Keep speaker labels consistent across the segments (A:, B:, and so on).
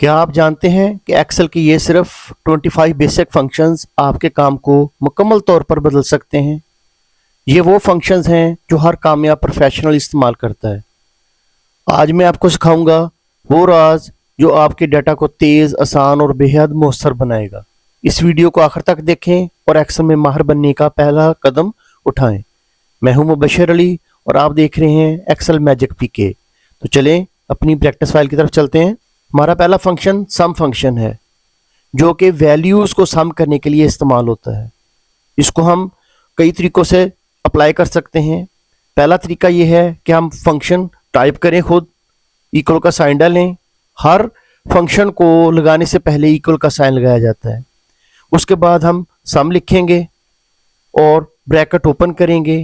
A: क्या आप जानते हैं कि एक्सेल के ये सिर्फ 25 बेसिक फंक्शंस आपके काम को मुकम्मल तौर पर बदल सकते हैं। ये वो फंक्शंस हैं जो हर कामयाब प्रोफेशनल इस्तेमाल करता है। आज मैं आपको सिखाऊंगा वो राज जो आपके डाटा को तेज़, आसान और बेहद मौसर बनाएगा। इस वीडियो को आखिर तक देखें और एक्सेल में माहिर बनने का पहला कदम उठाएं। मैं हूं मुबशर अली और आप देख रहे हैं एक्सेल मैजिक पीके। तो चलें अपनी प्रैक्टिस फाइल की तरफ चलते हैं। हमारा पहला फंक्शन सम फंक्शन है जो कि वैल्यूज़ को सम करने के लिए इस्तेमाल होता है। इसको हम कई तरीक़ों से अप्लाई कर सकते हैं। पहला तरीका ये है कि हम फंक्शन टाइप करें, खुद इक्वल का साइन डालें। हर फंक्शन को लगाने से पहले इक्वल का साइन लगाया जाता है। उसके बाद हम सम लिखेंगे और ब्रैकेट ओपन करेंगे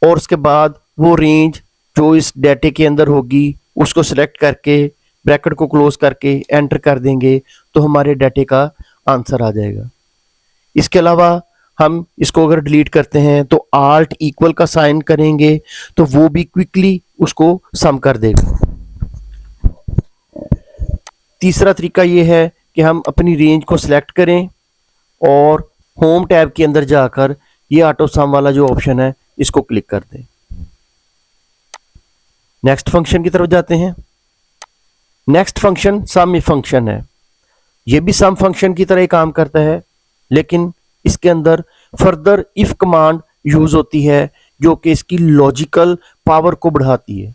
A: और उसके बाद वो रेंज जो इस डाटे के अंदर होगी उसको सिलेक्ट करके ब्रैकेट को क्लोज करके एंटर कर देंगे तो हमारे डाटे का आंसर आ जाएगा। इसके अलावा हम इसको अगर डिलीट करते हैं तो आल्ट इक्वल का साइन करेंगे तो वो भी क्विकली उसको सम कर देगा। तीसरा तरीका ये है कि हम अपनी रेंज को सिलेक्ट करें और होम टैब के अंदर जाकर ये ऑटो सम वाला जो ऑप्शन है इसको क्लिक कर दें। नेक्स्ट फंक्शन की तरफ जाते हैं। Next function sum if function है। ये भी सम फंक्शन की तरह ही काम करता है, लेकिन इसके अंदर फर्दर इफ कमांड यूज होती है जो कि इसकी लॉजिकल पावर को बढ़ाती है।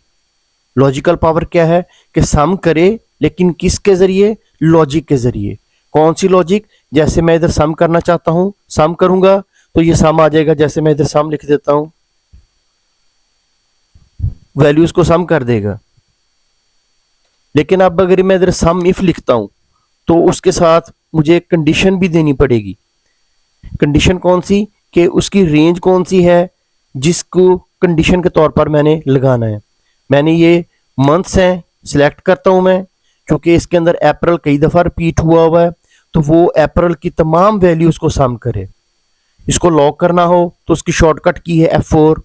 A: लॉजिकल पावर क्या है कि सम करे, लेकिन किसके जरिए? लॉजिक के जरिए। कौन सी लॉजिक? जैसे मैं इधर सम करना चाहता हूं, सम करूंगा तो ये सम आ जाएगा। जैसे मैं इधर सम लिख देता हूं, वैल्यूज को सम कर देगा। लेकिन अब अगर मैं इधर सम इफ लिखता हूं तो उसके साथ मुझे एक कंडीशन भी देनी पड़ेगी। कंडीशन कौन सी? कि उसकी रेंज कौन सी है जिसको कंडीशन के तौर पर मैंने लगाना है। मैंने ये मंथ्स हैं, सिलेक्ट करता हूं मैं, क्योंकि इसके अंदर अप्रैल कई दफा रिपीट हुआ है तो वो अप्रैल की तमाम वैल्यूज को सम करे। इसको लॉक करना हो तो उसकी शॉर्टकट की है F4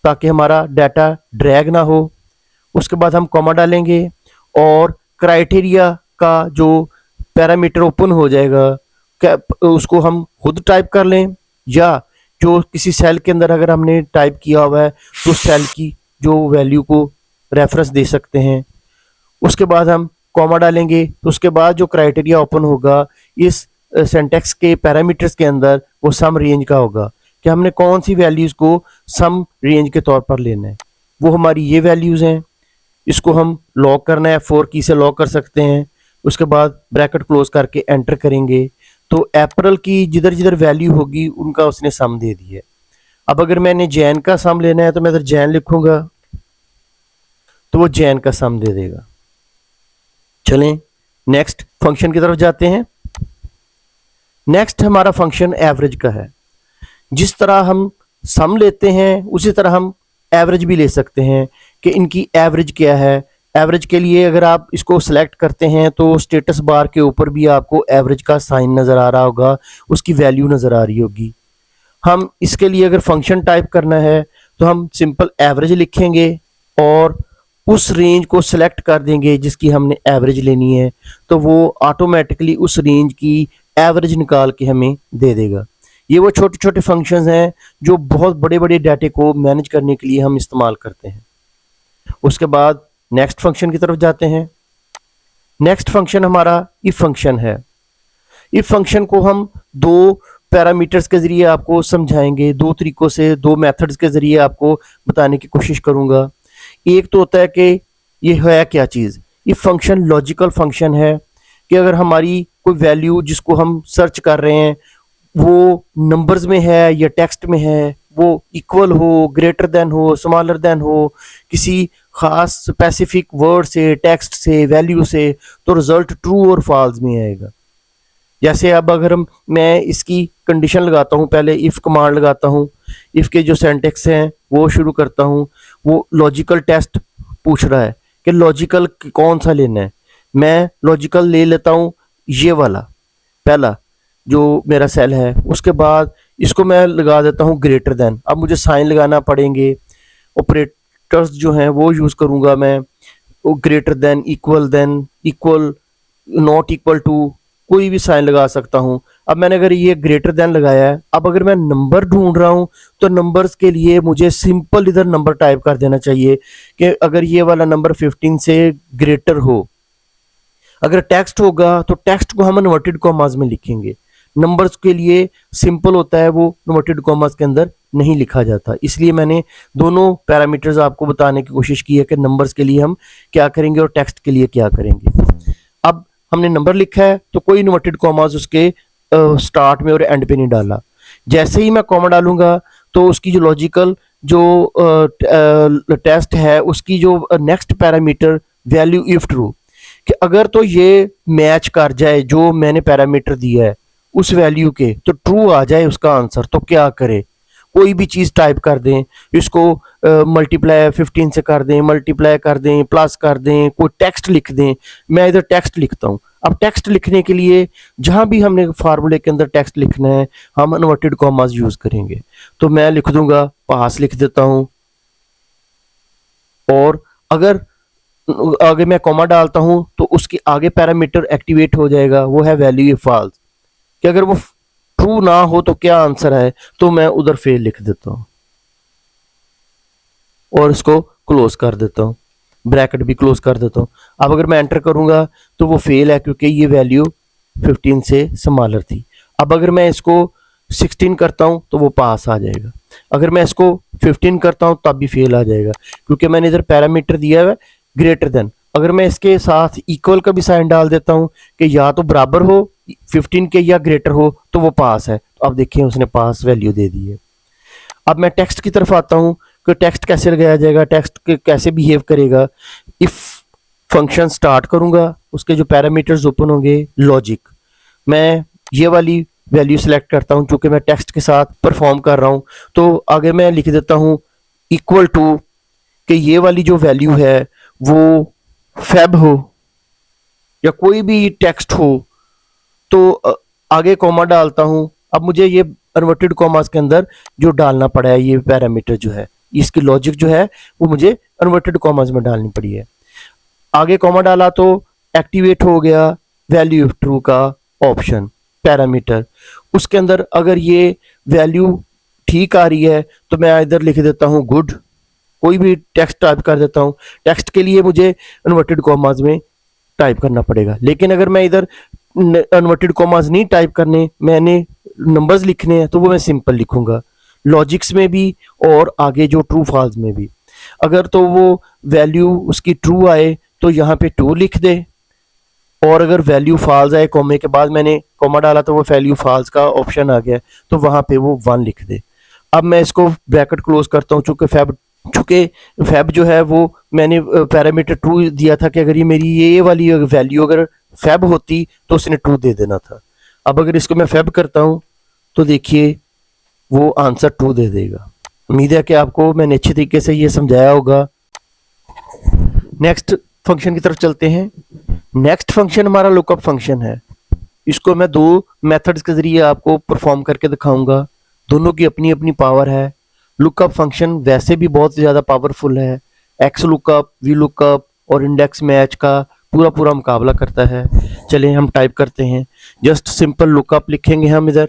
A: ताकि हमारा डाटा ड्रैग ना हो। उसके बाद हम कॉमा डालेंगे और क्राइटेरिया का जो पैरामीटर ओपन हो जाएगा उसको हम खुद टाइप कर लें, या जो किसी सेल के अंदर अगर हमने टाइप किया हुआ है तो सेल की जो वैल्यू को रेफरेंस दे सकते हैं। उसके बाद हम कॉमा डालेंगे तो उसके बाद जो क्राइटेरिया ओपन होगा इस सिंटैक्स के पैरामीटर्स के अंदर वो सम रेंज का होगा कि हमने कौन सी वैल्यूज को सम रेंज के तौर पर लेना है। वो हमारी ये वैल्यूज हैं। इसको हम लॉक करना है, F4 की से लॉक कर सकते हैं। उसके बाद ब्रैकेट क्लोज करके एंटर करेंगे तो अप्रैल की जिधर जिधर वैल्यू होगी उनका उसने सम दे दी है। अब अगर मैंने जैन का सम लेना है तो मैं इधर जैन लिखूंगा तो वो जैन का सम दे देगा। चलें नेक्स्ट फंक्शन की तरफ जाते हैं। नेक्स्ट हमारा फंक्शन एवरेज का है। जिस तरह हम सम लेते हैं उसी तरह हम एवरेज भी ले सकते हैं कि इनकी एवरेज क्या है। एवरेज के लिए अगर आप इसको सेलेक्ट करते हैं तो स्टेटस बार के ऊपर भी आपको एवरेज का साइन नज़र आ रहा होगा, उसकी वैल्यू नज़र आ रही होगी। हम इसके लिए अगर फंक्शन टाइप करना है तो हम सिंपल एवरेज लिखेंगे और उस रेंज को सिलेक्ट कर देंगे जिसकी हमने एवरेज लेनी है, तो वो ऑटोमेटिकली उस रेंज की एवरेज निकाल के हमें दे देगा। ये वो छोटे छोटे फंक्शंस हैं जो बहुत बड़े बड़े डाटे को मैनेज करने के लिए हम इस्तेमाल करते हैं। उसके बाद नेक्स्ट फंक्शन की तरफ जाते हैं। नेक्स्ट फंक्शन हमारा इफ फंक्शन है। इफ फंक्शन को हम दो पैरामीटर्स के जरिए आपको समझाएंगे, दो तरीकों से, दो मेथड्स के जरिए आपको बताने की कोशिश करूंगा। एक तो होता है कि ये है क्या चीज़। इफ फंक्शन लॉजिकल फंक्शन है कि अगर हमारी कोई वैल्यू जिसको हम सर्च कर रहे हैं वो नंबर्स में है या टेक्स्ट में है, वो इक्वल हो, ग्रेटर देन हो, स्मॉलर देन हो, किसी खास स्पेसिफिक वर्ड से, टेक्स्ट से, वैल्यू से, तो रिजल्ट ट्रू और फॉल्स में आएगा। जैसे अब अगर मैं इसकी कंडीशन लगाता हूँ, पहले इफ कमांड लगाता हूँ, इफ के जो सिंटैक्स हैं वो शुरू करता हूँ, वो लॉजिकल टेस्ट पूछ रहा है कि लॉजिकल कौन सा लेना है। मैं लॉजिकल ले लेता हूँ ये वाला पहला जो मेरा सेल है। उसके बाद इसको मैं लगा देता हूँ ग्रेटर देन। अब मुझे साइन लगाना पड़ेंगे, ऑपरेटर्स जो हैं वो यूज़ करूँगा मैं। Greater than, equal, not equal to, कोई भी साइन लगा सकता हूँ। अब मैंने अगर ये ग्रेटर देन लगाया है, अब अगर मैं नंबर ढूंढ रहा हूँ तो नंबर्स के लिए मुझे सिंपल इधर नंबर टाइप कर देना चाहिए कि अगर ये वाला नंबर 15 से ग्रेटर हो। अगर टेक्स्ट होगा तो टेक्स्ट को हम इन्वर्टेड कॉमास में लिखेंगे। नंबर्स के लिए सिंपल होता है, वो इन्वर्टेड कॉमास के अंदर नहीं लिखा जाता। इसलिए मैंने दोनों पैरामीटर्स आपको बताने की कोशिश की है कि नंबर्स के लिए हम क्या करेंगे और टेक्स्ट के लिए क्या करेंगे। अब हमने नंबर लिखा है तो कोई इन्वर्टेड कॉमास उसके स्टार्ट में और एंड पे नहीं डाला। जैसे ही मैं कॉमा डालूंगा तो उसकी जो लॉजिकल जो टेस्ट है, उसकी जो next parameter value if true, कि अगर तो ये मैच कर जाए जो मैंने पैरामीटर दिया है उस वैल्यू के, तो ट्रू आ जाए उसका आंसर, तो क्या करे, कोई भी चीज़ टाइप कर दें, इसको मल्टीप्लाई 15 से कर दें, मल्टीप्लाई कर दें, प्लस कर दें, कोई टेक्स्ट लिख दें। मैं इधर टेक्स्ट लिखता हूँ। अब टेक्स्ट लिखने के लिए जहाँ भी हमने फार्मूले के अंदर टेक्स्ट लिखना है हम इन्वर्टेड कॉमास यूज़ करेंगे। तो मैं लिख दूंगा, पास लिख देता हूँ, और अगर आगे मैं कॉमा डालता हूँ तो उसके आगे पैरामीटर एक्टिवेट हो जाएगा, वो है वैल्यू फॉल्स, कि अगर वो ट्रू ना हो तो क्या आंसर है, तो मैं उधर फेल लिख देता हूँ और इसको क्लोज कर देता हूँ, ब्रैकेट भी क्लोज कर देता हूँ। अब अगर मैं एंटर करूंगा तो वो फेल है क्योंकि ये वैल्यू 15 से स्मॉलर थी। अब अगर मैं इसको 16 करता हूँ तो वो पास आ जाएगा। अगर मैं इसको 15 करता हूँ तब भी फेल आ जाएगा क्योंकि मैंने इधर पैरामीटर दिया है ग्रेटर देन। अगर मैं इसके साथ इक्वल का भी साइन डाल देता हूँ कि या तो बराबर हो 15 के या ग्रेटर हो तो वो पास है, तो अब देखिए उसने पास वैल्यू दे दी है। अब मैं टेक्स्ट की तरफ आता हूँ कि टेक्स्ट कैसे लगाया जाएगा, टेक्स्ट कैसे बिहेव करेगा। इफ फंक्शन स्टार्ट करूंगा, उसके जो पैरामीटर्स ओपन होंगे, लॉजिक, मैं ये वाली वैल्यू सेलेक्ट करता हूँ चूंकि मैं टेक्स्ट के साथ परफॉर्म कर रहा हूँ। तो आगे मैं लिख देता हूँ इक्वल टू, कि ये वाली जो वैल्यू है वो फैब हो या कोई भी टेक्स्ट हो, तो आगे कॉमा डालता हूँ। अब मुझे ये इन्वर्टेड कॉमास के अंदर जो डालना पड़ा है, ये पैरामीटर जो है, इसकी लॉजिक जो है वो मुझे इन्वर्टेड कॉमास में डालनी पड़ी है। आगे कॉमा डाला तो एक्टिवेट हो गया वैल्यू ट्रू का ऑप्शन पैरामीटर। उसके अंदर अगर ये वैल्यू ठीक आ रही है तो मैं इधर लिख देता हूँ गुड, कोई भी टेक्स्ट टाइप कर देता हूँ। टेक्स्ट के लिए मुझे इन्वर्टेड कॉमास में टाइप करना पड़ेगा, लेकिन अगर मैं इधर इन्वर्टेड कॉमास नहीं टाइप करने, मैंने नंबर्स लिखने हैं, तो वो मैं सिंपल लिखूंगा लॉजिक्स में भी और आगे जो ट्रू फॉल्स में भी। अगर तो वो वैल्यू उसकी ट्रू आए तो यहाँ पे 2 लिख दे, और अगर वैल्यू फॉल्स आए कॉमे के बाद मैंने कॉमा डाला तो वो वैल्यू फॉल्स का ऑप्शन आ गया तो वहाँ पे वो 1 लिख दे। अब मैं इसको ब्रैकेट क्लोज करता हूँ चूंकि फैब जो है वो मैंने पैरामीटर ट्रू दिया था कि अगर ये मेरी ये वाली वैल्यू अगर फैब होती तो उसने ट्रू दे देना था। अब अगर इसको मैं फैब करता हूँ तो देखिए वो आंसर ट्रू दे देगा। उम्मीद है कि आपको मैंने अच्छे तरीके से ये समझाया होगा। नेक्स्ट फंक्शन की तरफ चलते हैं। नेक्स्ट फंक्शन हमारा लुकअप फंक्शन है। इसको मैं 2 मेथड्स के जरिए आपको परफॉर्म करके दिखाऊंगा, दोनों की अपनी अपनी पावर है। लुकअप फंक्शन वैसे भी बहुत ज़्यादा पावरफुल है, एक्स लुकअप, वी लुकअप और इंडेक्स मैच का पूरा मुकाबला करता है। चलिए हम टाइप करते हैं, जस्ट सिंपल लुकअप लिखेंगे हम इधर,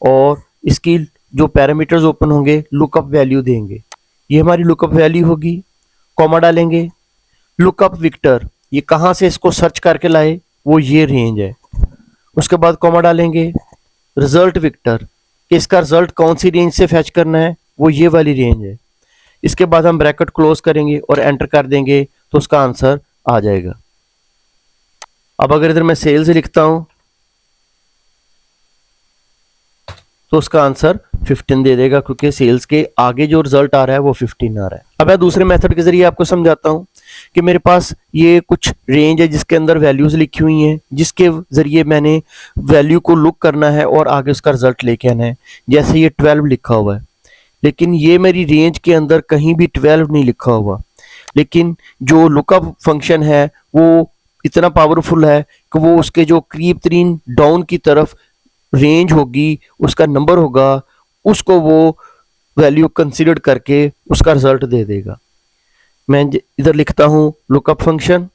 A: और इसकी जो पैरामीटर्स ओपन होंगे लुकअप वैल्यू देंगे। ये हमारी लुकअप वैल्यू होगी, कॉमा डालेंगे। लुकअप विक्टर, ये कहाँ से इसको सर्च करके लाए, वो ये रेंज है। उसके बाद कॉमा डालेंगे। रिजल्ट विक्टर, कि इसका रिजल्ट कौन सी रेंज से फैच करना है, वो ये वाली रेंज है। इसके बाद हम ब्रैकेट क्लोज करेंगे और एंटर कर देंगे तो उसका आंसर आ जाएगा। अब अगर इधर मैं सेल्स लिखता हूं तो उसका आंसर 15 दे देगा क्योंकि सेल्स के आगे जो रिजल्ट आ रहा है वो 15 आ रहा है। अब मैं दूसरे मेथड के जरिए आपको समझाता हूं कि मेरे पास ये कुछ रेंज है जिसके अंदर वैल्यूज लिखी हुई हैं, जिसके जरिए मैंने वैल्यू को लुक करना है और आगे उसका रिजल्ट लेके आना है। जैसे ये 12 लिखा हुआ है, लेकिन ये मेरी रेंज के अंदर कहीं भी 12 नहीं लिखा हुआ, लेकिन जो लुकअप फंक्शन है वो इतना पावरफुल है कि वो उसके जो करीब तरीन डाउन की तरफ रेंज होगी, उसका नंबर होगा, उसको वो वैल्यू कंसीडर करके उसका रिजल्ट दे देगा। मैं इधर लिखता हूँ लुकअप फंक्शन,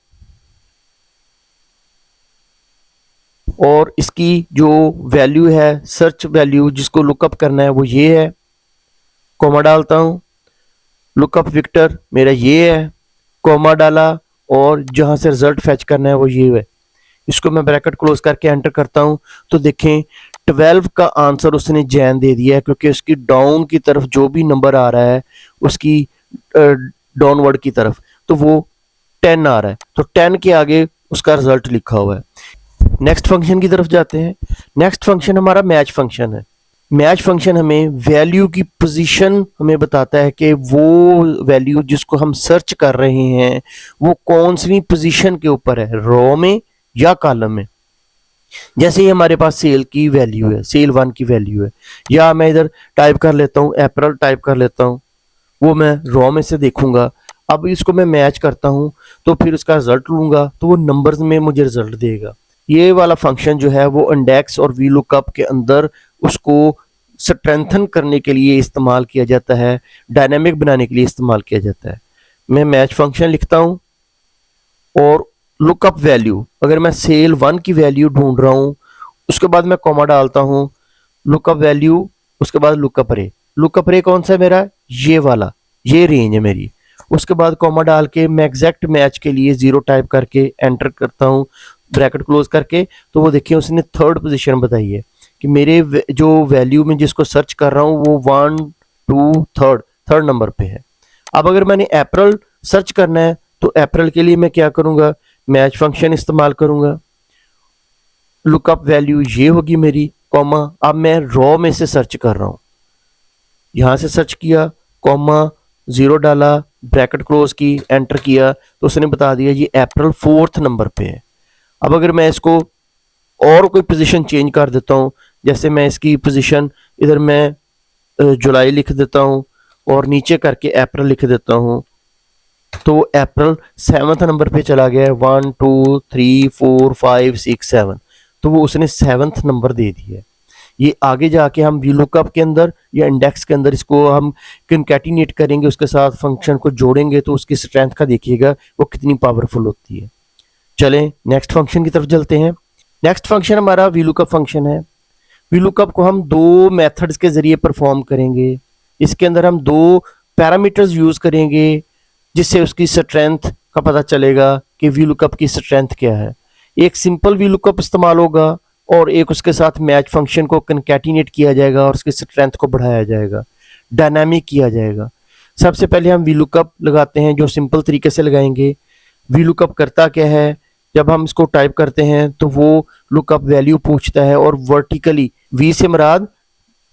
A: और इसकी जो वैल्यू है, सर्च वैल्यू जिसको लुकअप करना है वो ये है, कॉमा डालता हूँ। लुकअप विक्टर मेरा ये है, कॉमा डाला, और जहाँ से रिजल्ट फैच करना है वो ये है। इसको मैं ब्रैकेट क्लोज करके एंटर करता हूँ, तो देखें 12 का आंसर उसने जैन दे दिया है, क्योंकि उसकी डाउन की तरफ जो भी नंबर आ रहा है उसकी डाउनवर्ड की तरफ, तो वो 10 आ रहा है, तो 10 के आगे उसका रिजल्ट लिखा हुआ है। नेक्स्ट फंक्शन की तरफ जाते हैं। नेक्स्ट फंक्शन हमारा मैच फंक्शन है। मैच फंक्शन हमें वैल्यू की पोजीशन हमें बताता है कि वो वैल्यू जिसको हम सर्च कर रहे हैं वो कौन सी पोजीशन के ऊपर है, रो में या कॉलम में। जैसे ही हमारे पास सेल की वैल्यू है, सेल 1 की वैल्यू है, या मैं इधर टाइप कर लेता हूँ, अप्रैल टाइप कर लेता हूँ, वो मैं रो में से देखूंगा। अब इसको मैं मैच करता हूँ तो फिर उसका रिजल्ट लूंगा, तो वो नंबर्स में मुझे रिजल्ट देगा। ये वाला फंक्शन जो है वो इंडेक्स और वी लुकअप के अंदर उसको स्ट्रेंथन करने के लिए इस्तेमाल किया जाता है, डायनेमिक बनाने के लिए इस्तेमाल किया जाता है। मैं मैच फंक्शन लिखता हूँ, और लुकअप वैल्यू, अगर मैं सेल 1 की वैल्यू ढूंढ रहा हूँ, उसके बाद मैं कॉमा डालता हूँ, लुकअप वैल्यू, उसके बाद लुकअप रे। लुकअप रे कौन सा है मेरा, ये वाला, ये रेंज है मेरी। उसके बाद कॉमा डाल के मैं एग्जैक्ट मैच के लिए 0 टाइप करके एंटर करता हूँ, ब्रैकेट क्लोज करके, तो वो देखिए उसने थर्ड पोजीशन बताई है कि मेरे जो वैल्यू में जिसको सर्च कर रहा हूँ वो 1 2 थर्ड नंबर पे है। अब अगर मैंने अप्रैल सर्च करना है तो अप्रैल के लिए मैं क्या करूंगा, मैच फंक्शन इस्तेमाल करूंगा। लुकअप वैल्यू ये होगी मेरी, कॉमा, अब मैं रॉ में से सर्च कर रहा हूं, यहां से सर्च किया, कॉमा, 0 डाला, ब्रैकेट क्लोज की, एंटर किया, तो उसने बता दिया ये अप्रैल 4th नंबर पे है। अब अगर मैं इसको और कोई पोजीशन चेंज कर देता हूं, जैसे मैं इसकी पोजीशन इधर मैं जुलाई लिख देता हूं और नीचे करके अप्रैल लिख देता हूं, तो अप्रैल 7th नंबर पे चला गया है, 1 2 3 4 5 6 7, तो वो उसने 7th नंबर दे दिया है। ये आगे जाके हम वी लुकअप के अंदर या इंडेक्स के अंदर इसको हम कंकैटिनेट करेंगे, उसके साथ फंक्शन को जोड़ेंगे, तो उसकी स्ट्रेंथ का देखिएगा वो कितनी पावरफुल होती है। चलें नेक्स्ट फंक्शन की तरफ चलते हैं। नेक्स्ट फंक्शन हमारा वी लुकअप फंक्शन है। वी लुकअप को हम दो मेथड्स के जरिए परफॉर्म करेंगे। इसके अंदर हम दो पैरामीटर्स यूज करेंगे जिससे उसकी स्ट्रेंथ का पता चलेगा कि वी लुकअप की स्ट्रेंथ क्या है। एक सिंपल वी लुकअप इस्तेमाल होगा और एक उसके साथ मैच फंक्शन को कंकैटिनेट किया जाएगा और उसकी स्ट्रेंथ को बढ़ाया जाएगा, डायनामिक किया जाएगा। सबसे पहले हम वी लुकअप लगाते हैं, जो सिंपल तरीके से लगाएंगे। वी लुकअप करता क्या है, जब हम इसको टाइप करते हैं तो वो लुकअप वैल्यू पूछता है और वर्टिकली, वी से मुराद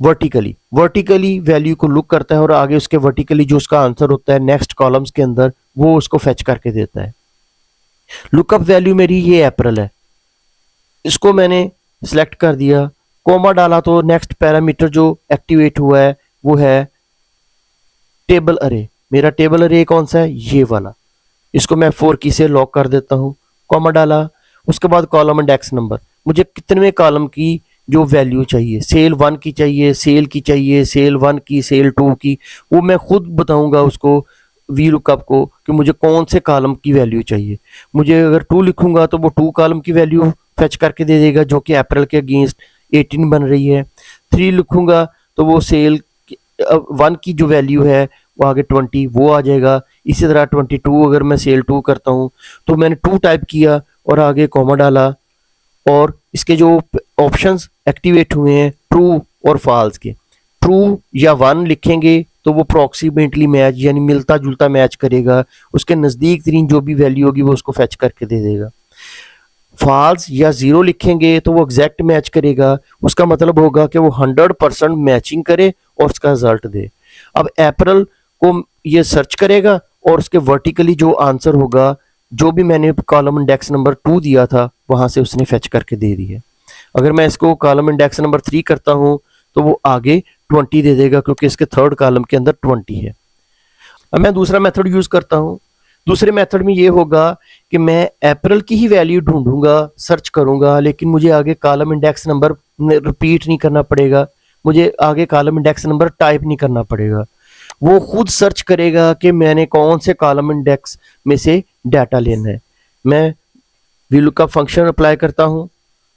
A: वर्टिकली वैल्यू को लुक करता है और आगे उसके वर्टिकली जो उसका आंसर होता है नेक्स्ट कॉलम्स के अंदर वो उसको फेच करके देता है। लुकअप वैल्यू मेरी ये अप्रैल है, इसको मैंने सिलेक्ट कर दिया, कोमा डाला, तो नेक्स्ट पैरामीटर जो एक्टिवेट हुआ है वो है टेबल अरे। मेरा टेबल अरे कौन सा है, ये वाला। इसको मैं 4 की से लॉक कर देता हूँ, कॉमा डाला। उसके बाद कॉलम इंडेक्स नंबर, मुझे कितने कॉलम की जो वैल्यू चाहिए, सेल 1 की चाहिए, सेल की चाहिए, सेल 1 की, सेल 2 की, वो मैं खुद बताऊंगा उसको वी लुकअप को कि मुझे कौन से कॉलम की वैल्यू चाहिए। मुझे अगर 2 लिखूंगा तो वो 2 कॉलम की वैल्यू फेच करके दे देगा जो कि अप्रैल के अगेंस्ट 18 बन रही है। 3 लिखूंगा तो वो सेल 1 की जो वैल्यू है वो आगे 20 वो आ जाएगा। इसी तरह 22 अगर मैं सेल 2 करता हूँ तो मैंने 2 टाइप किया और आगे कॉमा डाला, और इसके जो ऑप्शंस एक्टिवेट हुए हैं ट्रू और फॉल्स के, ट्रू या 1 लिखेंगे तो वो अप्रॉक्सीमेटली मैच यानी मिलता जुलता मैच करेगा, उसके नज़दीक तरीन जो भी वैल्यू होगी वो उसको फेच करके दे देगा। फॉल्स या 0 लिखेंगे तो वो एग्जैक्ट मैच करेगा, उसका मतलब होगा कि वो 100% मैचिंग करे और उसका रिजल्ट दे। अब अप्रैल को ये सर्च करेगा और उसके वर्टिकली जो आंसर होगा, जो भी मैंने कॉलम इंडेक्स नंबर 2 दिया था वहां से उसने फेच करके दे दी है। अगर मैं इसको कॉलम इंडेक्स नंबर 3 करता हूं तो वो आगे 20 दे देगा क्योंकि इसके थर्ड कॉलम के अंदर 20 है। अब मैं दूसरा मेथड यूज करता हूं। दूसरे मेथड में ये होगा कि मैं अप्रैल की ही वैल्यू ढूंढूंगा, सर्च करूंगा, लेकिन मुझे आगे कॉलम इंडेक्स नंबर रिपीट नहीं करना पड़ेगा, मुझे आगे कॉलम इंडेक्स नंबर टाइप नहीं करना पड़ेगा। वो खुद सर्च करेगा कि मैंने कौन से कॉलम इंडेक्स में से डाटा लेना है। मैं वी लुकअप फंक्शन अप्लाई करता हूँ,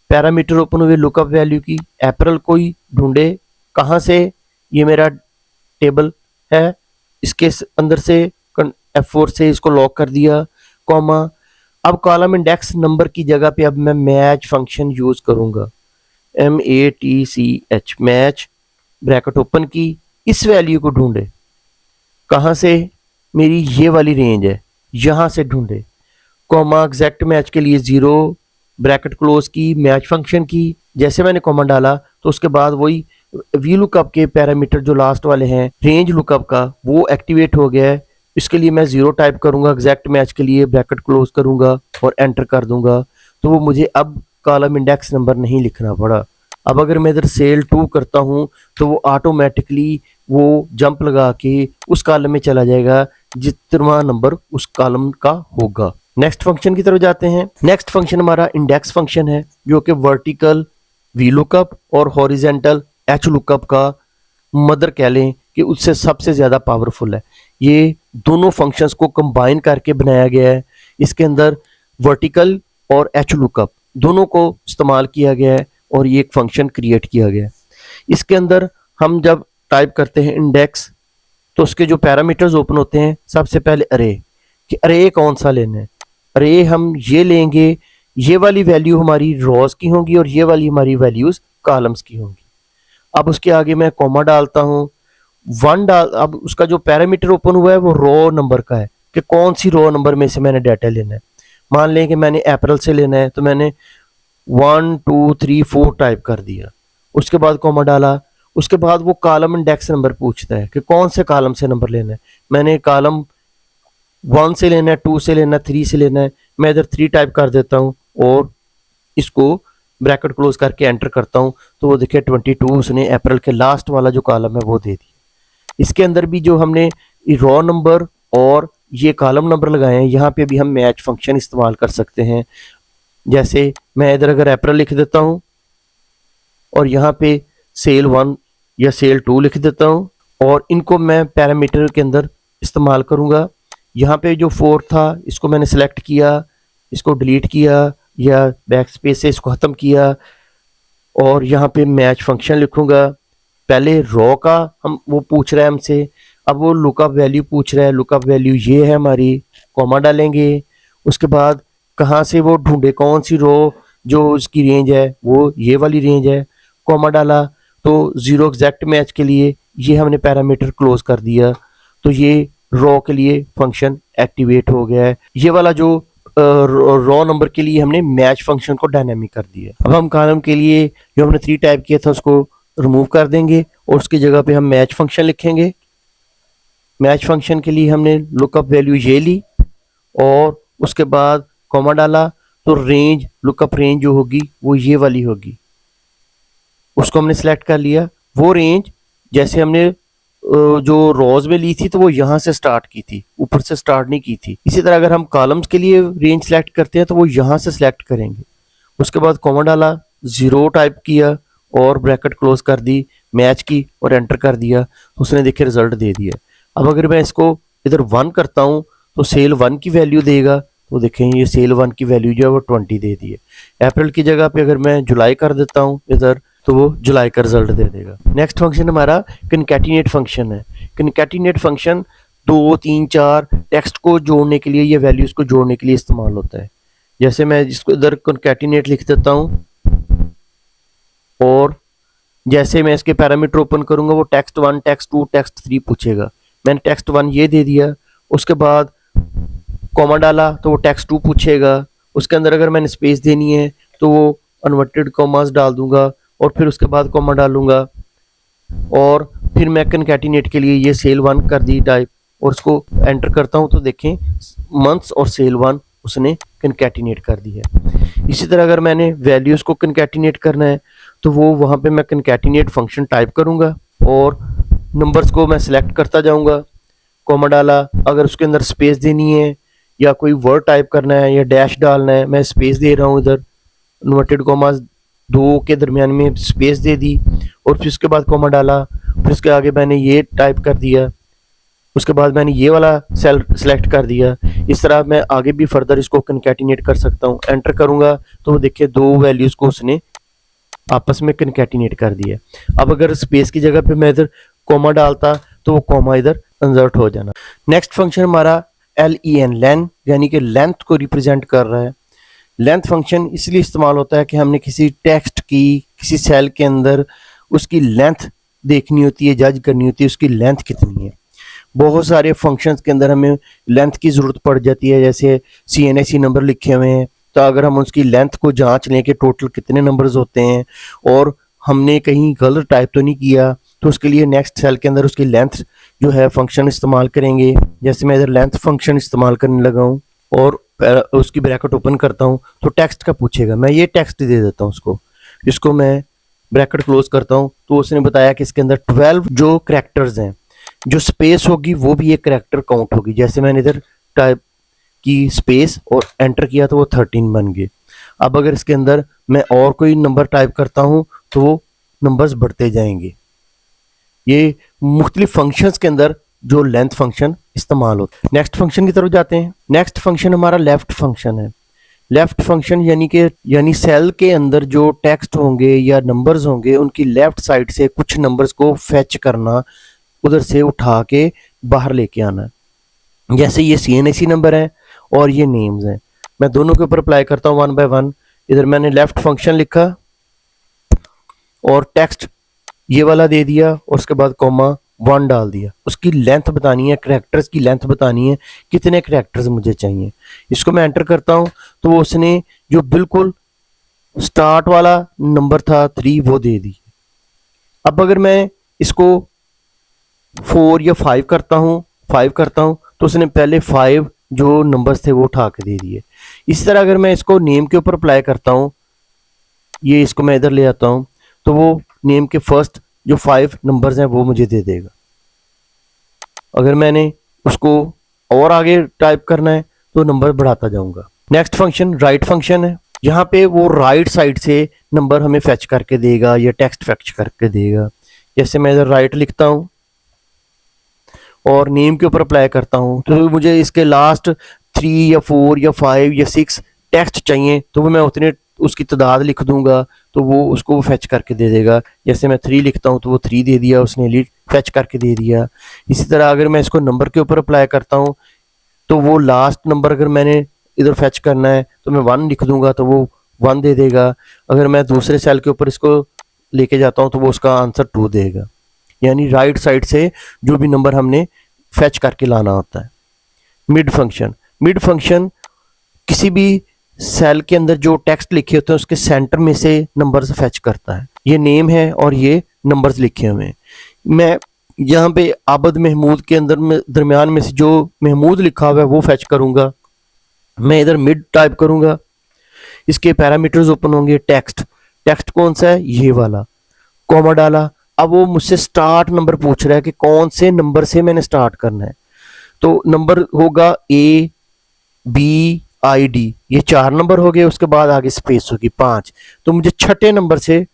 A: पैरामीटर ओपन हुए लुकअप वैल्यू की, अप्रैल को ही ढूंढे, कहाँ से, ये मेरा टेबल है, इसके अंदर से F4 से इसको लॉक कर दिया, कॉमा। अब कॉलम इंडेक्स नंबर की जगह पे अब मैं मैच फंक्शन यूज करूंगा, MATCH, मैच, ब्रैकेट ओपन की, इस वैल्यू को ढूंढे, कहाँ से, मेरी ये वाली रेंज है, यहाँ से ढूंढे, कॉमा, एग्जैक्ट मैच के लिए 0, ब्रैकेट क्लोज की, मैच फंक्शन की। जैसे मैंने कॉमा डाला तो उसके बाद वही वी लुकअप के पैरामीटर जो लास्ट वाले हैं रेंज लुकअप का, वो एक्टिवेट हो गया है। इसके लिए मैं 0 टाइप करूंगा, एग्जैक्ट मैच के लिए ब्रैकेट क्लोज करूंगा और एंटर कर दूंगा, तो वो मुझे अब कॉलम इंडेक्स नंबर नहीं लिखना पड़ा। अब अगर मैं इधर सेल 2 करता हूँ तो वो ऑटोमेटिकली वो जंप लगा के उस कॉलम में चला जाएगा जितना नंबर उस कॉलम का होगा। नेक्स्ट फंक्शन की तरफ जाते हैं। नेक्स्ट फंक्शन हमारा इंडेक्स फंक्शन है, जो कि वर्टिकल वी लुकअप और हॉरिजेंटल एच लुकअप का मदर कह लें कि उससे सबसे ज़्यादा पावरफुल है। ये दोनों फंक्शंस को कंबाइन करके बनाया गया है। इसके अंदर वर्टिकल और एच लुकअप दोनों को इस्तेमाल किया गया है और ये एक फंक्शन क्रिएट किया गया है। इसके अंदर हम जब टाइप करते हैं इंडेक्स, तो उसके जो पैरामीटर्स ओपन होते हैं, सबसे पहले अरे, कि अरे कौन सा लेना है। अरे हम ये लेंगे, ये वाली वैल्यू हमारी रोज की होंगी और ये वाली हमारी वैल्यूज कॉलम्स की होंगी। अब उसके आगे मैं कॉमा डालता हूँ, अब उसका जो पैरामीटर ओपन हुआ है वो रो नंबर का है कि कौन सी रो नंबर में से मैंने डाटा लेना है। मान लें कि मैंने अप्रैल से लेना है, तो मैंने 1 2 3 4 टाइप कर दिया, उसके बाद कॉमा डाला। उसके बाद वो कॉलम इंडेक्स नंबर पूछता है कि कौन से कॉलम से नंबर लेना है। मैंने कॉलम 1 से लेना है, 2 से लेना है, 3 से लेना है, मैं इधर 3 टाइप कर देता हूँ और इसको ब्रैकेट क्लोज करके एंटर करता हूँ, तो वो देखिए 22 उसने अप्रैल के लास्ट वाला जो कॉलम है वो दे दिया। इसके अंदर भी जो हमने रॉ नंबर और ये कॉलम नंबर लगाए हैं, यहाँ पे भी हम मैच फंक्शन इस्तेमाल कर सकते हैं। जैसे मैं इधर अगर अप्रैल लिख देता हूँ और यहाँ पे सेल 1 या सेल 2 लिख देता हूँ और इनको मैं पैरामीटर के अंदर इस्तेमाल करूँगा। यहाँ पे जो 4 था इसको मैंने सेलेक्ट किया, इसको डिलीट किया या बैक स्पेस से इसको ख़त्म किया और यहाँ पे मैच फंक्शन लिखूँगा। पहले रॉ का हम वो पूछ रहा है हमसे, अब वो लुकअप वैल्यू पूछ रहा है, लुकअप वैल्यू ये है हमारी, कॉमा डालेंगे। उसके बाद कहाँ से वो ढूंढे, कौन सी रो जो उसकी रेंज है वो ये वाली रेंज है, कॉमा डाला। तो 0 एग्जैक्ट मैच के लिए ये हमने पैरामीटर क्लोज कर दिया, तो ये रॉ के लिए फंक्शन एक्टिवेट हो गया है। ये वाला जो रॉ नंबर के लिए हमने मैच फंक्शन को डायनामिक कर दिया। अब हम कॉलम के लिए जो हमने 3 टाइप किया था उसको रिमूव कर देंगे और उसकी जगह पे हम मैच फंक्शन लिखेंगे। मैच फंक्शन के लिए हमने लुकअप वैल्यू ये ली और उसके बाद कॉमा डाला, तो रेंज, लुकअप रेंज जो होगी वो ये वाली होगी, उसको हमने सेलेक्ट कर लिया। वो रेंज जैसे हमने जो रोज में ली थी तो वो यहाँ से स्टार्ट की थी, ऊपर से स्टार्ट नहीं की थी। इसी तरह अगर हम कॉलम्स के लिए रेंज सेलेक्ट करते हैं तो वो यहाँ से सिलेक्ट करेंगे। उसके बाद कॉमा डाला, 0 टाइप किया और ब्रैकेट क्लोज कर दी, मैच की और एंटर कर दिया, तो उसने देखिए रिजल्ट दे दिया। अब अगर मैं इसको इधर 1 करता हूँ तो सेल 1 की वैल्यू देगा, तो देखें ये सेल 1 की वैल्यू जो है वो 20 दे दी है। अप्रैल की जगह पे अगर मैं जुलाई कर देता हूँ इधर, तो वो जुलाई का रिजल्ट दे देगा। नेक्स्ट फंक्शन हमारा कनकैटिनेट फंक्शन है। कनकैटिनेट फंक्शन 2 3 4 टेक्स्ट को जोड़ने के लिए या वैल्यूज को जोड़ने के लिए इस्तेमाल होता है। जैसे मैं जिसको इधर कनकैटिनेट लिख देता हूँ और जैसे मैं इसके पैरामीटर ओपन करूंगा वो टेक्स्ट 1 टेक्स्ट 2 टेक्स्ट 3 पूछेगा। मैंने टेक्स्ट 1 ये दे दिया, उसके बाद कॉमा डाला तो वो टेक्स्ट 2 पूछेगा। उसके अंदर अगर मैंने स्पेस देनी है तो वो अनवर्टेड कॉमास डाल दूंगा और फिर उसके बाद कॉमा डालूंगा और फिर मैं कनकैटिनेट के लिए ये सेल 1 कर दी टाइप और उसको एंटर करता हूँ, तो देखें मंथ्स और सेल 1 उसने कनकैटिनेट कर दी है। इसी तरह अगर मैंने वैल्यूज को कनकैटिनेट करना है तो वो वहाँ पे मैं कनकैटिनेट फंक्शन टाइप करूँगा और नंबर्स को मैं सिलेक्ट करता जाऊँगा, कॉमा डाला। अगर उसके अंदर स्पेस देनी है या कोई वर्ड टाइप करना है या डैश डालना है, मैं स्पेस दे रहा हूँ, इधर इन्वर्टेड कॉमास 2 के दरमियान में स्पेस दे दी और फिर उसके बाद कॉमा डाला। फिर उसके आगे मैंने ये टाइप कर दिया उसके बाद मैंने ये वाला सेल सेलेक्ट कर दिया। इस तरह मैं आगे भी फर्दर इसको कनकैटिनेट कर सकता हूँ। एंटर करूँगा तो वो देखिए दो वैल्यूज़ को उसने आपस में कनकैटिनेट कर दिया। अब अगर स्पेस की जगह पे मैं इधर कॉमा डालता तो वो कॉमा इधर इंसर्ट हो जाना। नेक्स्ट फंक्शन हमारा LEN लेन यानी कि लेंथ को रिप्रेजेंट कर रहा है। लेंथ फंक्शन इसलिए इस्तेमाल होता है कि हमने किसी टेक्स्ट की किसी सेल के अंदर उसकी लेंथ देखनी होती है, जज करनी होती है उसकी लेंथ कितनी है। बहुत सारे फंक्शंस के अंदर हमें लेंथ की ज़रूरत पड़ जाती है, जैसे CNAC नंबर लिखे हुए हैं तो अगर हम उसकी लेंथ को जांच लें कि टोटल कितने नंबर्स होते हैं और हमने कहीं गलत टाइप तो नहीं किया, तो उसके लिए नेक्स्ट सेल के अंदर उसकी लेंथ जो है फंक्शन इस्तेमाल करेंगे। जैसे मैं इधर लेंथ फंक्शन इस्तेमाल करने लगा हूँ और उसकी ब्रैकेट ओपन करता हूँ तो टेक्स्ट का पूछेगा, मैं ये टेक्स्ट दे देता हूँ उसको। इसको मैं ब्रैकेट क्लोज करता हूँ तो उसने बताया कि इसके अंदर 12 जो करैक्टर्स हैं, जो स्पेस होगी वो भी एक करैक्टर काउंट होगी। जैसे मैंने इधर टाइप की स्पेस और एंटर किया तो वो 13 बन गए। अब अगर इसके अंदर मैं और कोई नंबर टाइप करता हूँ तो वो नंबर्स बढ़ते जाएंगे। ये मुख्तलिफ फंक्शंस के अंदर जो लेंथ फंक्शन इस्तेमाल होता है। नेक्स्ट फंक्शन की तरफ जाते हैं। नेक्स्ट फंक्शन हमारा लेफ्ट फंक्शन है। लेफ्ट फंक्शन यानी सेल के अंदर जो टेक्स्ट होंगे या नंबर्स होंगे उनकी लेफ्ट साइड से कुछ नंबर्स को फेच करना, उधर से उठा के बाहर लेके आना। जैसे ये CNAC नंबर है और ये नेम्स हैं। मैं दोनों के ऊपर अप्लाई करता हूँ 1 बाय 1। इधर मैंने लेफ्ट फंक्शन लिखा और टेक्स्ट ये वाला दे दिया और उसके बाद कॉमा 1 डाल दिया। उसकी लेंथ बतानी है, करैक्टर्स की लेंथ बतानी है, कितने करैक्टर्स मुझे चाहिए। इसको मैं एंटर करता हूँ तो वो उसने जो बिल्कुल स्टार्ट वाला नंबर था 3 वो दे दी। अब अगर मैं इसको 4 या 5 करता हूँ तो उसने पहले 5 जो नंबर्स थे वो उठा के दे दिए। इस तरह अगर मैं इसको नेम के ऊपर अप्लाई करता हूँ, ये इसको मैं इधर ले आता हूँ तो वो नेम के फर्स्ट जो 5 नंबर्स हैं वो मुझे दे देगा। अगर मैंने उसको और आगे टाइप करना है तो नंबर बढ़ाता जाऊंगा। नेक्स्ट फंक्शन राइट फंक्शन है। यहाँ पे वो राइट साइड से नंबर हमें फेच करके देगा या टेक्स्ट फेच करके देगा। जैसे मैं इधर राइट लिखता हूँ और नेम के ऊपर अप्लाई करता हूँ तो मुझे इसके लास्ट 3 या 4 या 5 या 6 टेक्स्ट चाहिए तो वो मैं उतने उसकी तादाद लिख दूंगा तो वो उसको फेच करके दे देगा। जैसे मैं 3 लिखता हूँ तो वो 3 दे दिया उसने, फेच करके दे दिया। इसी तरह अगर मैं इसको नंबर के ऊपर अप्लाई करता हूँ तो वो लास्ट नंबर अगर मैंने इधर फेच करना है तो मैं 1 लिख दूंगा तो वो 1 दे देगा। अगर मैं दूसरे सेल के ऊपर इसको लेके जाता हूँ तो वो उसका आंसर 2 देगा। यानी राइट साइड से जो भी नंबर हमने फेच करके लाना होता है। मिड फंक्शन किसी भी सेल के अंदर जो टेक्स्ट लिखे होते हैं उसके सेंटर में से नंबर्स फेच करता है। ये नेम है और ये नंबर्स लिखे हुए हैं। मैं यहाँ पे आबद महमूद के अंदर में दरमियान में से जो महमूद लिखा हुआ है वो फेच करूंगा। मैं इधर मिड टाइप करूंगा, इसके पैरामीटर्स ओपन होंगे। टेक्स्ट कौन सा है, ये वाला, कॉमा डाला। अब वो मुझसे स्टार्ट नंबर पूछ रहा है कि कौन से नंबर से मैंने स्टार्ट करना है। तो नंबर होगा ABID, ये 4 नंबर हो गए। उसके बाद आगे स्पेस होगी 5, तो मुझे छठे नंबर से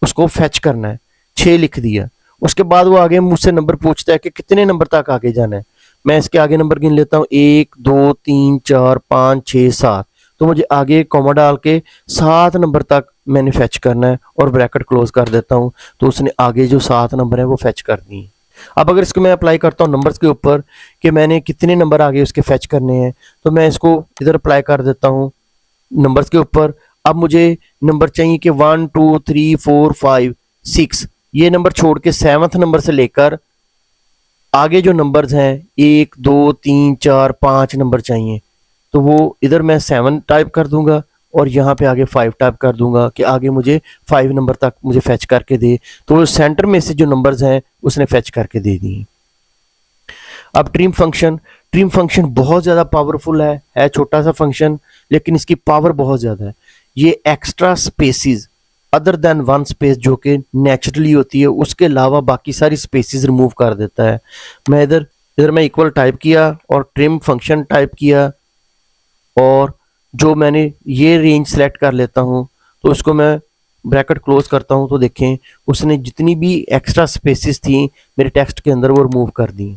A: उसको फेच करना है। 6 लिख दिया। उसके बाद वो आगे मुझसे नंबर पूछता है कि कितने नंबर तक आगे जाना है। मैं इसके आगे नंबर गिन लेता हूँ 1 2 3 4 5 6 7। तो मुझे आगे कॉमा डाल के 7 नंबर तक मैंने फेच करना है और ब्रैकेट क्लोज कर देता हूँ। तो उसने आगे जो 7 नंबर है वो फेच कर दिए। अब अगर इसको मैं अप्लाई करता हूँ नंबर्स के ऊपर कि मैंने कितने नंबर आगे उसके फेच करने हैं, तो मैं इसको इधर अप्लाई कर देता हूँ नंबर्स के ऊपर। अब मुझे नंबर चाहिए कि 1 2 3 4 5 6, ये नंबर छोड़ के 7th नंबर से लेकर आगे जो नंबर्स हैं 1 2 3 4 5 नंबर चाहिए। तो वो इधर मैं 7 टाइप कर दूंगा और यहाँ पे आगे 5 टाइप कर दूंगा कि आगे मुझे 5 नंबर तक मुझे फेच करके दे। तो सेंटर में से जो नंबर्स हैं उसने फेच करके दे दिए। अब ट्रिम फंक्शन बहुत ज़्यादा पावरफुल है छोटा सा फंक्शन लेकिन इसकी पावर बहुत ज़्यादा है। ये extra spaces other than 1 space जो कि नेचुरली होती है उसके अलावा बाकी सारी स्पेसिस रिमूव कर देता है। मैं इधर मैं इक्वल टाइप किया और ट्रिम फंक्शन टाइप किया और जो मैंने ये रेंज सेलेक्ट कर लेता हूँ तो उसको मैं ब्रैकेट क्लोज करता हूँ तो देखें उसने जितनी भी एक्स्ट्रा स्पेसिस थी मेरे टेक्स्ट के अंदर वो रिमूव कर दी।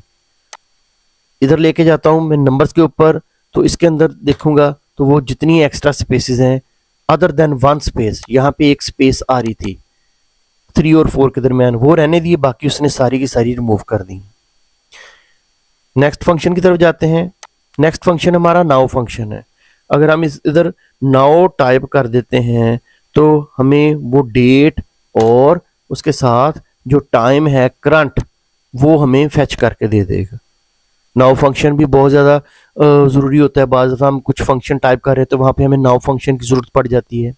A: इधर लेके जाता हूँ मैं नंबर्स के ऊपर, तो इसके अंदर देखूंगा तो वो जितनी एक्स्ट्रा स्पेसेस हैं अदर देन वन स्पेस, यहाँ पे एक स्पेस आ रही थी 3 और 4 के दरमियान, वो रहने दिए, बाकी उसने सारी की सारी रिमूव कर दी। नेक्स्ट फंक्शन की तरफ जाते हैं। नेक्स्ट फंक्शन हमारा नाउ फंक्शन है। अगर हम इस इधर नाउ टाइप कर देते हैं तो हमें वो डेट और उसके साथ जो टाइम है करंट वो हमें फेच करके दे देगा। नाउ फंक्शन भी बहुत ज़्यादा ज़रूरी होता है। बाज़ दफ़ा हम कुछ फंक्शन टाइप कर रहे हैं तो वहाँ पे हमें नाउ फंक्शन की ज़रूरत पड़ जाती है।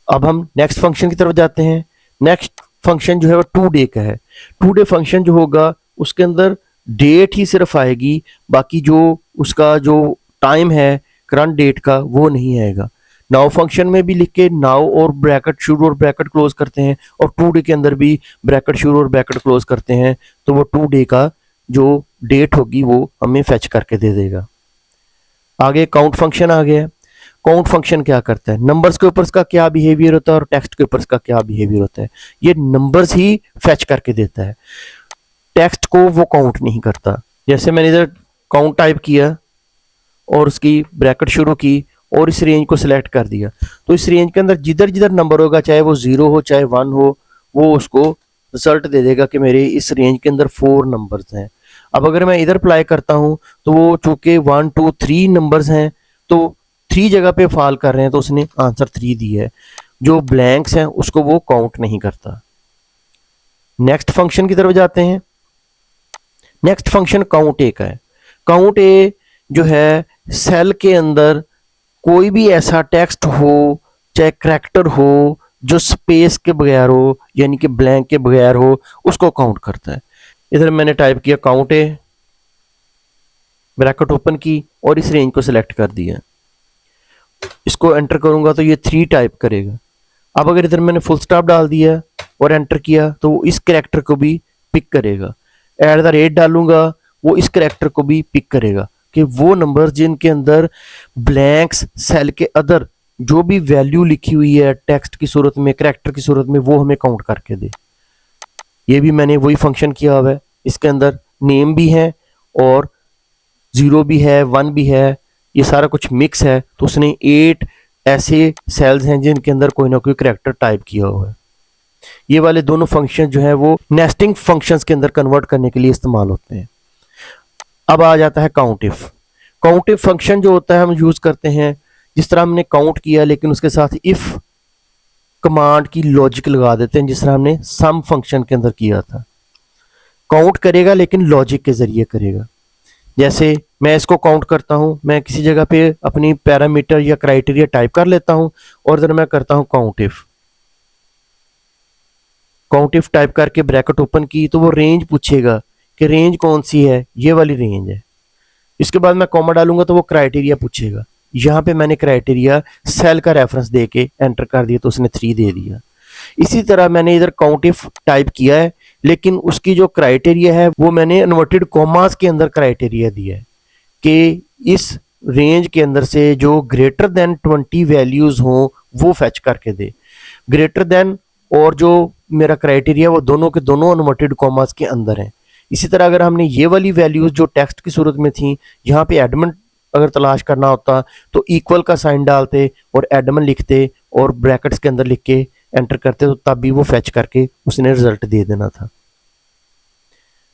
A: अब हम नेक्स्ट फंक्शन की तरफ जाते हैं। नेक्स्ट फंक्शन जो है वो टू डे का है। टू डे फंक्शन जो होगा उसके अंदर डेट ही सिर्फ आएगी, बाकी जो उसका जो टाइम है करंट डेट का वो नहीं आएगा। नाउ फंक्शन में भी लिख के नाउ और ब्रैकेट शुरू और ब्रैकेट क्लोज करते हैं, और टू डे के अंदर भी ब्रैकेट शुरू और ब्रैकेट क्लोज करते हैं, तो वो टू डे का जो डेट होगी वो हमें फेच करके दे देगा। आगे काउंट फंक्शन आ गया। काउंट फंक्शन क्या करता है, नंबर्स के ऊपर इसका क्या बिहेवियर होता है और टेक्स्ट के ऊपर इसका क्या बिहेवियर होता है, ये नंबर्स ही फेच करके देता है, टेक्स्ट को वो काउंट नहीं करता। जैसे मैंने इधर काउंट टाइप किया और उसकी ब्रैकेट शुरू की और इस रेंज को सिलेक्ट कर दिया, तो इस रेंज के अंदर जिधर जिधर नंबर होगा, चाहे वो 0 हो चाहे 1 हो, वो उसको रिजल्ट दे देगा कि मेरे इस रेंज के अंदर 4 नंबर्स हैं। अब अगर मैं इधर अप्लाई करता हूँ तो वो चूंकि 1 2 3 नंबर्स हैं तो 3 जगह पे फॉल कर रहे हैं, तो उसने आंसर 3 दिया है। जो ब्लैंक्स हैं उसको वो काउंट नहीं करता। नेक्स्ट फंक्शन की तरफ जाते हैं। नेक्स्ट फंक्शन काउंट ए का है। काउंट ए जो है सेल के अंदर कोई भी ऐसा टेक्स्ट हो चाहे करैक्टर हो जो स्पेस के बगैर हो, यानी कि ब्लैंक के बगैर हो, उसको काउंट करता है। इधर मैंने टाइप किया काउंट ए, ब्रैकेट ओपन की और इस रेंज को सिलेक्ट कर दिया। इसको एंटर करूंगा तो ये 3 टाइप करेगा। अब अगर इधर मैंने फुल स्टॉप डाल दिया और एंटर किया तो वो इस करैक्टर को भी पिक करेगा। @ डालूंगा वो इस करैक्टर को भी पिक करेगा कि वो नंबर जिनके अंदर ब्लैंक्स सेल के अदर जो भी वैल्यू लिखी हुई है टेक्स्ट की सूरत में, करैक्टर की सूरत में, वो हमें काउंट करके दे। ये भी मैंने वही फंक्शन किया हुआ है। इसके अंदर नेम भी है और 0 भी है, 1 भी है, ये सारा कुछ मिक्स है। तो उसने 8 ऐसे सेल्स हैं जिनके अंदर कोई ना कोई करैक्टर टाइप किया हुआ है। ये वाले दोनों फंक्शन जो है वो नेस्टिंग फंक्शंस के अंदर कन्वर्ट करने के लिए इस्तेमाल होते हैं। अब आ जाता है count if. Count if function जो होता है हम यूज करते हैं, जिस तरह हमने काउंट किया लेकिन उसके साथ इफ कमांड की लॉजिक लगा देते हैं, जिस तरह हमने सम फंक्शन के अंदर किया था। काउंट करेगा लेकिन लॉजिक के जरिए करेगा। जैसे मैं इसको काउंट करता हूं, मैं किसी जगह पे अपनी पैरामीटर या क्राइटेरिया टाइप कर लेता हूं और इधर मैं करता हूं count if. Count if type करके ब्रैकेट ओपन की तो वो रेंज पूछेगा कि रेंज कौन सी है, ये वाली रेंज है। इसके बाद मैं कॉमा डालूंगा तो वो क्राइटेरिया पूछेगा। यहाँ पे मैंने क्राइटेरिया सेल का रेफरेंस दे के एंटर कर दिया तो उसने 3 दे दिया। इसी तरह मैंने इधर काउंट इफ टाइप किया है लेकिन उसकी जो क्राइटेरिया है वो मैंने इन्वर्टेड कॉमास के अंदर क्राइटेरिया दिया है कि इस रेंज के अंदर से जो ग्रेटर देन 20 वैल्यूज हों वो फेच करके दे। ग्रेटर देन और जो मेरा क्राइटेरिया वो दोनों के दोनों इन्वर्टेड कॉमास के अंदर हैं। इसी तरह अगर हमने ये वाली वैल्यूज जो टेक्स्ट की सूरत में थी, यहाँ पे एडमन अगर तलाश करना होता तो इक्वल का साइन डालते और एडमन लिखते और ब्रैकेट्स के अंदर लिख के एंटर करते, तो तब भी वो फेच करके उसने रिजल्ट दे देना था।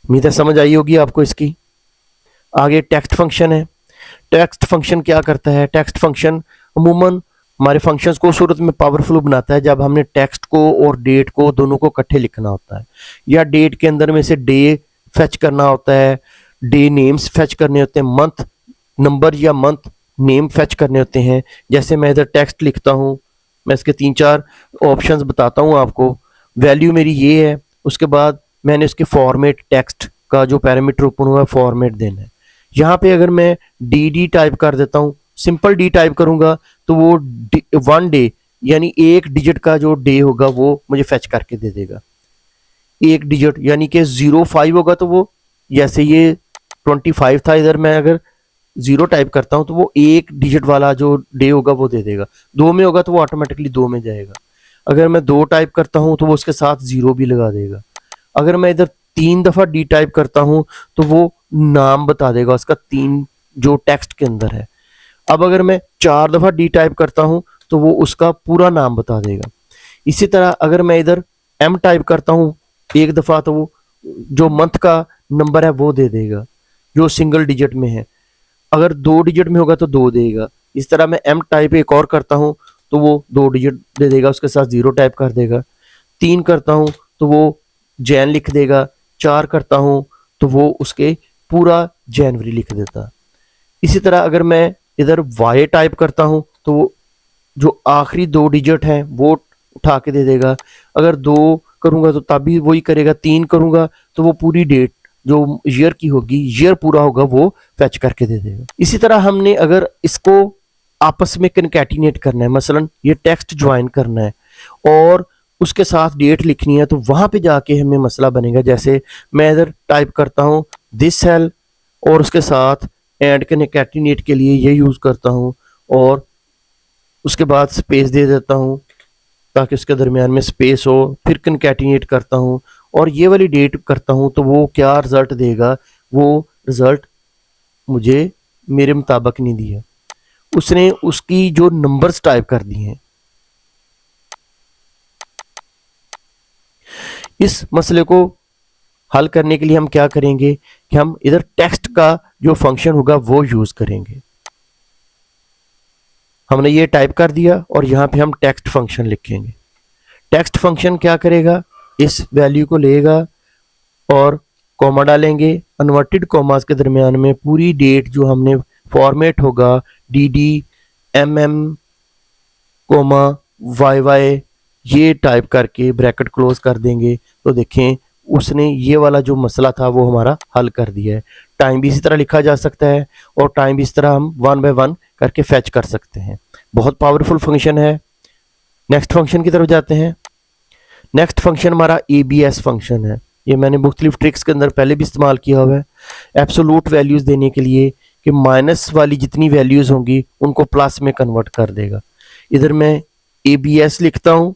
A: उम्मीद है समझ आई होगी आपको इसकी। आगे टेक्स्ट फंक्शन है। टेक्स्ट फंक्शन क्या करता है, टेक्स्ट फंक्शन अमूमन हमारे फंक्शंस को सूरत में पावरफुल बनाता है जब हमने टेक्स्ट को और डेट को दोनों को इकट्ठे लिखना होता है, या डेट के अंदर में से डे फेच करना होता है, डे नेम्स फेच करने होते हैं, मंथ नंबर या मंथ नेम फेच करने होते हैं। जैसे मैं इधर टेक्स्ट लिखता हूँ, मैं इसके 3-4 ऑप्शंस बताता हूँ आपको। वैल्यू मेरी ये है, उसके बाद मैंने इसके फॉर्मेट टेक्स्ट का जो पैरामीटर ओपन हुआ है फॉर्मेट देना है। यहाँ पे अगर मैं डी टाइप कर देता हूँ, सिंपल डी टाइप करूंगा तो वो 1 डे यानी 1 डिजिट का जो डे होगा वो मुझे फेच करके दे देगा। 1 डिजिट यानी कि 05 होगा तो वो, जैसे ये 25 था, इधर मैं अगर 0 टाइप करता हूं तो वो 1 डिजिट वाला जो डे होगा वो दे देगा। 2 में होगा तो वो ऑटोमेटिकली 2 में जाएगा। अगर मैं 2 टाइप करता हूं तो वो उसके साथ 0 भी लगा देगा। अगर मैं इधर 3 दफा डी टाइप करता हूं तो वो नाम बता देगा उसका 3 जो टेक्स्ट के अंदर है। अब अगर मैं 4 दफ़ा डी टाइप करता हूँ तो वो उसका पूरा नाम बता देगा। इसी तरह अगर मैं इधर एम टाइप करता हूँ 1 दफ़ा तो वो जो मंथ का नंबर है वो दे देगा जो सिंगल डिजिट में है। अगर 2 डिजिट में होगा तो 2 देगा। इस तरह मैं एम टाइप एक और करता हूँ तो वो 2 डिजिट दे देगा, उसके साथ 0 टाइप कर देगा। 3 करता हूँ तो वो जैन लिख देगा। 4 करता हूँ तो वो उसके पूरा जनवरी लिख देता। इसी तरह अगर मैं इधर वाई टाइप करता हूँ तो वो जो आखिरी 2 डिजिट हैं वो उठा के दे देगा। अगर 2 करूँगा तो तब भी वही करेगा। 3 करूँगा तो वो पूरी डेट जो ईयर की होगी, ईयर पूरा होगा, वो फैच करके दे देगा। इसी तरह हमने अगर इसको आपस में कनकैटिनेट करना है, मसलन ये टेक्स्ट ज्वाइन करना है और उसके साथ डेट लिखनी है, तो वहाँ पे जाके हमें मसला बनेगा। जैसे मैं इधर टाइप करता हूँ दिस सेल और उसके साथ एंड कनकैटिनेट के लिए ये यूज़ करता हूँ और उसके बाद स्पेस दे देता हूँ ताकि उसके दरमियान में स्पेस हो, फिर कनकैटिनेट करता हूँ और ये वाली डेट करता हूँ तो वो क्या रिज़ल्ट देगा, वो रिज़ल्ट मुझे मेरे मुताबिक नहीं दिया, उसने उसकी जो नंबर्स टाइप कर दिए हैं। इस मसले को हल करने के लिए हम क्या करेंगे कि हम इधर टेक्स्ट का जो फंक्शन होगा वो यूज़ करेंगे। हमने ये टाइप कर दिया और यहाँ पे हम टेक्स्ट फंक्शन लिखेंगे। टेक्स्ट फंक्शन क्या करेगा, इस वैल्यू को लेगा और कॉमा डालेंगे। अनवर्टेड कॉमास के दरमियान में पूरी डेट जो हमने फॉर्मेट होगा D M M comma Y Y ये टाइप करके ब्रैकेट क्लोज कर देंगे। तो देखें उसने ये वाला जो मसला था वो हमारा हल कर दिया है। टाइम भी इसी तरह लिखा जा सकता है और टाइम भी इस तरह हम 1 बाय 1 करके फैच कर सकते हैं। बहुत पावरफुल फंक्शन है। नेक्स्ट फंक्शन की तरफ जाते हैं। नेक्स्ट फंक्शन हमारा ABS फंक्शन है। ये मैंने मुख्तलिफ ट्रिक्स के अंदर पहले भी इस्तेमाल किया हुआ है। एब्सोलूट वैल्यूज़ देने के लिए कि माइनस वाली जितनी वैल्यूज़ होंगी उनको प्लस में कन्वर्ट कर देगा। इधर मैं ABS लिखता हूँ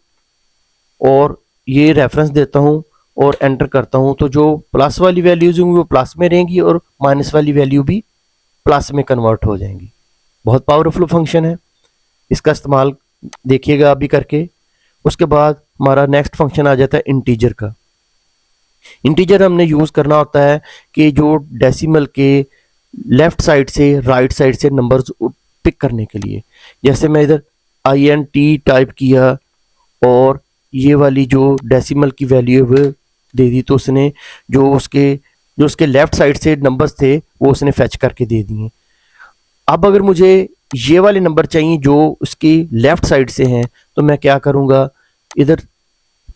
A: और ये रेफरेंस देता हूँ और एंटर करता हूँ, तो जो प्लस वाली वैल्यूज़ होंगी वो प्लस में रहेंगी और माइनस वाली वैल्यू भी प्लस में कन्वर्ट हो जाएंगी। बहुत पावरफुल फंक्शन है, इसका इस्तेमाल देखिएगा अभी करके। उसके बाद हमारा नेक्स्ट फंक्शन आ जाता है इंटीजर का। इंटीजर हमने यूज़ करना होता है कि जो डेसिमल के लेफ्ट साइड से राइट साइड से नंबर्स पिक करने के लिए। जैसे मैं इधर INT टाइप किया और ये वाली जो डेसिमल की वैल्यू है वो दे दी, तो उसने जो उसके लेफ्ट साइड से नंबर्स थे वो उसने फैच करके दे दिए। अब अगर मुझे ये वाले नंबर चाहिए जो उसकी लेफ्ट साइड से हैं, तो मैं क्या करूँगा, इधर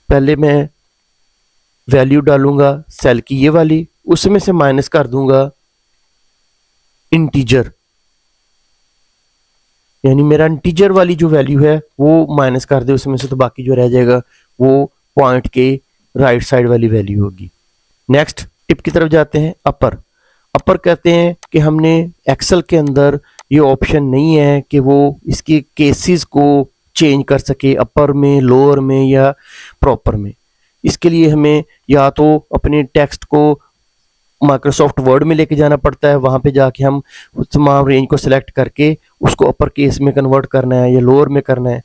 A: पहले मैं वैल्यू डालूंगा सेल की ये वाली, उसमें से माइनस कर दूंगा इंटीजर, यानी मेरा इंटीजर वाली जो वैल्यू है वो माइनस कर दे उसमें से, तो बाकी जो रह जाएगा वो पॉइंट के राइट साइड वाली वैल्यू होगी। नेक्स्ट टिप की तरफ जाते हैं। अपर अपर कहते हैं कि हमने एक्सेल के अंदर ये ऑप्शन नहीं है कि वो इसके केसेस को चेंज कर सके अपर में, लोअर में या प्रॉपर में। इसके लिए हमें या तो अपने टेक्स्ट को माइक्रोसॉफ्ट वर्ड में लेके जाना पड़ता है, वहाँ पे जाके हम उस तमाम रेंज को सिलेक्ट करके उसको अपर केस में कन्वर्ट करना है या लोअर में करना है।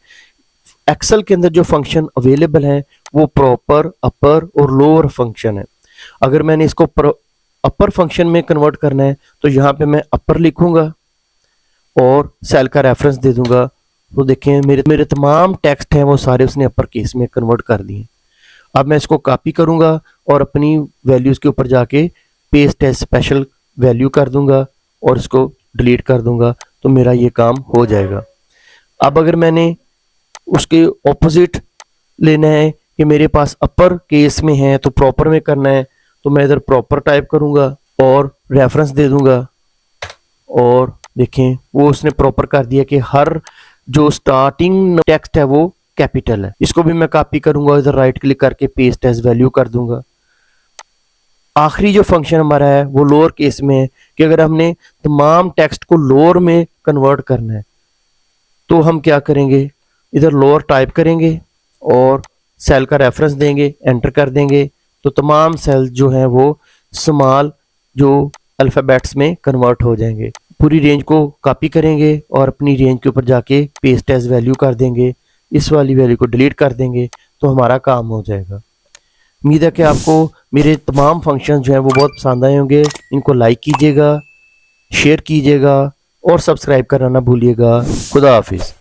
A: एक्सेल के अंदर जो फंक्शन अवेलेबल हैं वो प्रॉपर, अपर और लोअर फंक्शन है। अगर मैंने इसको अपर फंक्शन में कन्वर्ट करना है तो यहाँ पे मैं अपर लिखूंगा और सेल का रेफरेंस दे दूंगा, तो देखें मेरे तमाम टेक्स्ट हैं वो सारे उसने अपर केस में कन्वर्ट कर दिए। अब मैं इसको कॉपी करूंगा और अपनी वैल्यूज़ के ऊपर जाके पेस्ट एज स्पेशल वैल्यू कर दूंगा और इसको डिलीट कर दूंगा, तो मेरा ये काम हो जाएगा। अब अगर मैंने उसके ऑपोजिट लेना है कि मेरे पास अपर केस में है तो प्रॉपर में करना है, तो मैं इधर प्रॉपर टाइप करूंगा और रेफरेंस दे दूंगा और देखें वो उसने प्रॉपर कर दिया कि हर जो स्टार्टिंग टेक्स्ट है वो कैपिटल है। इसको भी मैं कॉपी करूंगा, इधर राइट क्लिक करके पेस्ट एज वैल्यू कर दूंगा। आखिरी जो फंक्शन हमारा है वो लोअर केस में है कि अगर हमने तमाम टेक्स्ट को लोअर में कन्वर्ट करना है तो हम क्या करेंगे, इधर लोअर टाइप करेंगे और सेल का रेफरेंस देंगे, एंटर कर देंगे, तो तमाम सेल जो हैं वो स्मॉल जो अल्फ़ाबेट्स में कन्वर्ट हो जाएंगे। पूरी रेंज को कॉपी करेंगे और अपनी रेंज के ऊपर जाके पेस्ट एज वैल्यू कर देंगे, इस वाली वैल्यू को डिलीट कर देंगे तो हमारा काम हो जाएगा। उम्मीद है कि आपको मेरे तमाम फंक्शन जो हैं वो बहुत पसंद आए होंगे। इनको लाइक कीजिएगा, शेयर कीजिएगा और सब्सक्राइब करना ना भूलिएगा। खुदा हाफिज़।